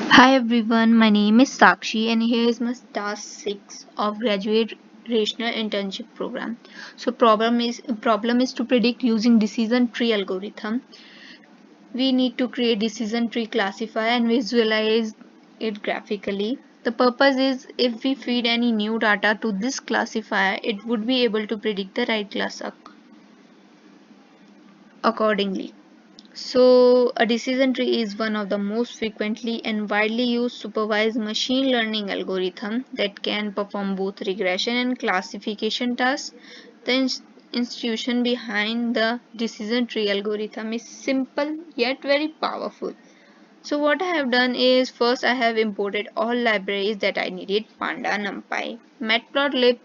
Hi everyone, my name is Sakshi and here is my task 6 of graduate rational internship program. So problem is to predict using decision tree algorithm. We need to create decision tree classifier and visualize it graphically. The purpose is if we feed any new data to this classifier, it would be able to predict the right class accordingly. So, a decision tree is one of the most frequently and widely used supervised machine learning algorithm that can perform both regression and classification tasks. The institution behind the decision tree algorithm is simple yet very powerful. So what I have done is first I have imported all libraries that I needed: Panda, NumPy, Matplotlib,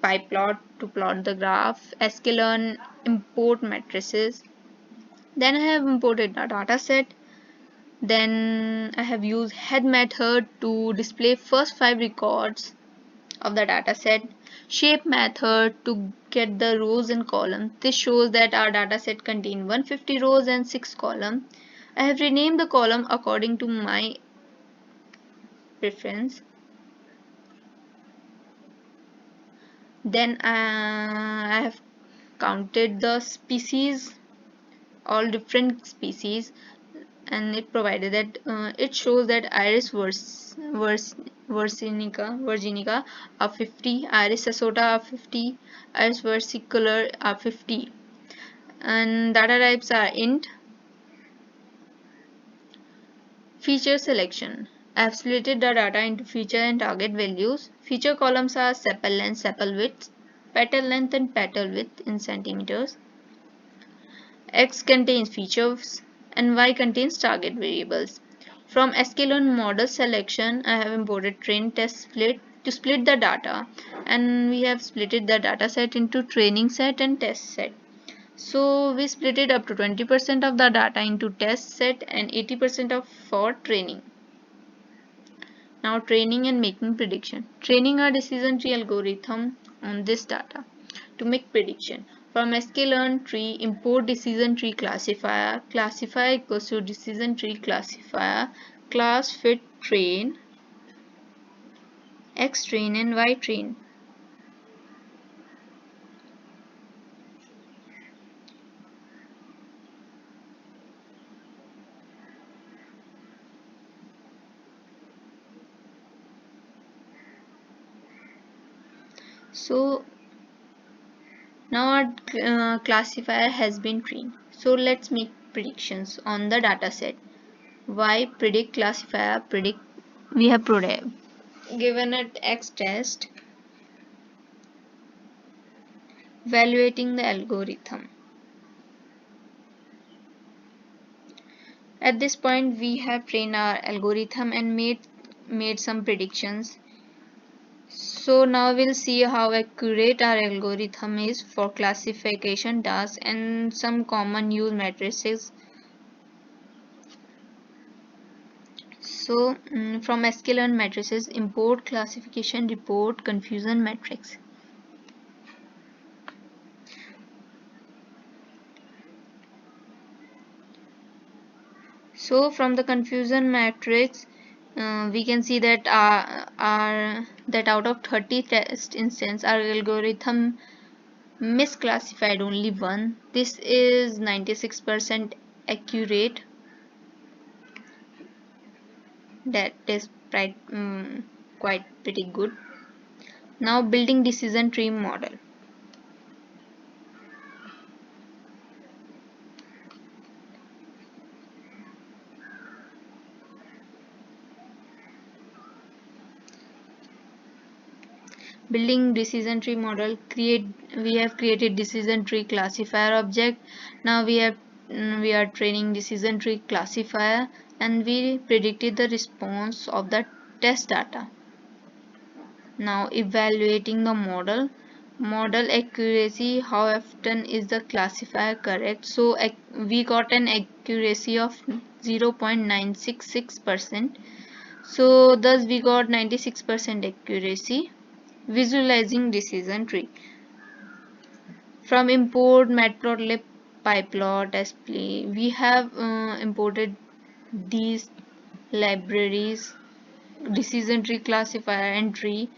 PyPlot to plot the graph, sklearn, import matrices. Then I have imported the dataset. Then I have used head method to display first 5 records of the dataset. Shape method to get the rows and columns. This shows that our dataset contains 150 rows and 6 columns. I have renamed the column according to my preference. Then I have counted the species, all different species, and it provided that it shows that Iris virginica are 50, Iris assota are 50, Iris versicolor are 50, and data types are int. Feature selection: I have split the data into feature and target values. Feature columns are sepal length, sepal width, petal length and petal width in centimeters. X contains features and Y contains target variables. From sklearn model selection, I have imported train test split to split the data, and we have splitted the data set into training set and test set. So we split it up to 20% of the data into test set and 80% of for training. Now training and making prediction. Training a decision tree algorithm on this data to make prediction. From sklearn tree, import decision tree classifier. Classifier equals to decision tree classifier. Class fit train, X train and Y train. So now our classifier has been trained. So let's make predictions on the data set. Y predict classifier predict. We have given it X test, evaluating the algorithm. At this point, we have trained our algorithm and made some predictions. So now we'll see how accurate our algorithm is for classification tasks and some common use matrices. So from sklearn matrices, import classification report confusion matrix. So from the confusion matrix, we can see that that out of 30 test instance, our algorithm misclassified only one. This is 96% accurate. That is quite pretty good. Now building decision tree model. Building decision tree model, we have created decision tree classifier object. Now we are training decision tree classifier and we predicted the response of the test data. Now evaluating the model accuracy, how often is the classifier correct. So we got an accuracy of 0.966%. So thus we got 96% accuracy. Visualizing decision tree. From import matplotlib, pyplot, splay, we have imported these libraries, decision tree classifier entry.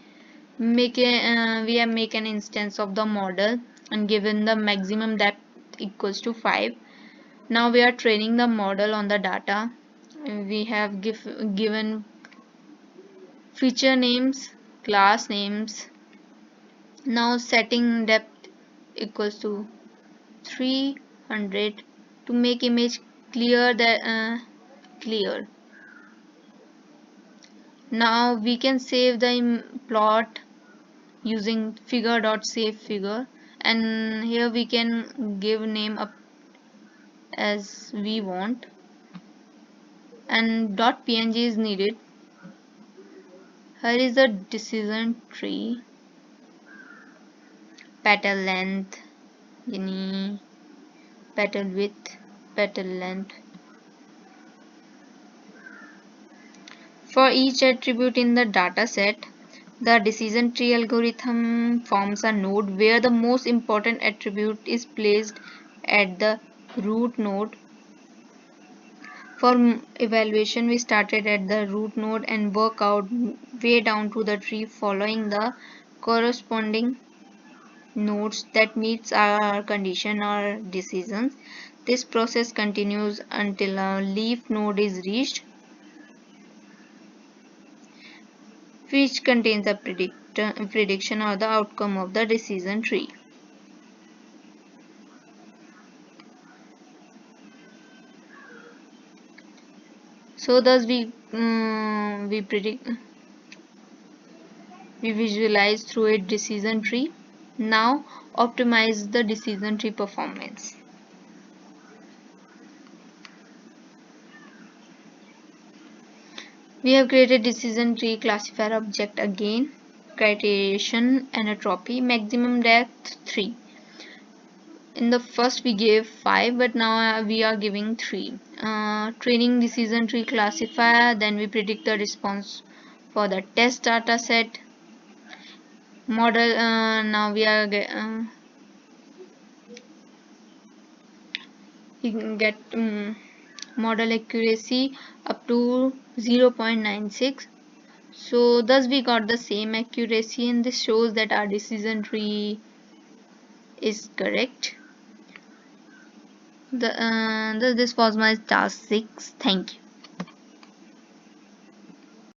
We have make an instance of the model and given the maximum depth equals to 5. Now we are training the model on the data. We have given feature names, class names. Now setting depth equals to 300 to make image clear. Now we can save the plot using figure.savefigure, and here we can give name up as we want, and .png is needed. Here is the decision tree, petal length, petal width, petal length. For each attribute in the dataset, the decision tree algorithm forms a node where the most important attribute is placed at the root node. For evaluation, we started at the root node and work out way down to the tree following the corresponding nodes that meets our condition or decisions. This process continues until a leaf node is reached, which contains a prediction or the outcome of the decision tree. So thus we visualize through a decision tree. Now optimize the decision tree performance. We have created decision tree classifier object again. Criterion entropy, maximum depth 3. In the first we gave 5, but now we are giving 3. Training decision tree classifier, then we predict the response for the test data set. Model, now we are you can get model accuracy up to 0.96. So thus we got the same accuracy, and this shows that our decision tree is correct. This was my task 6. Thank you.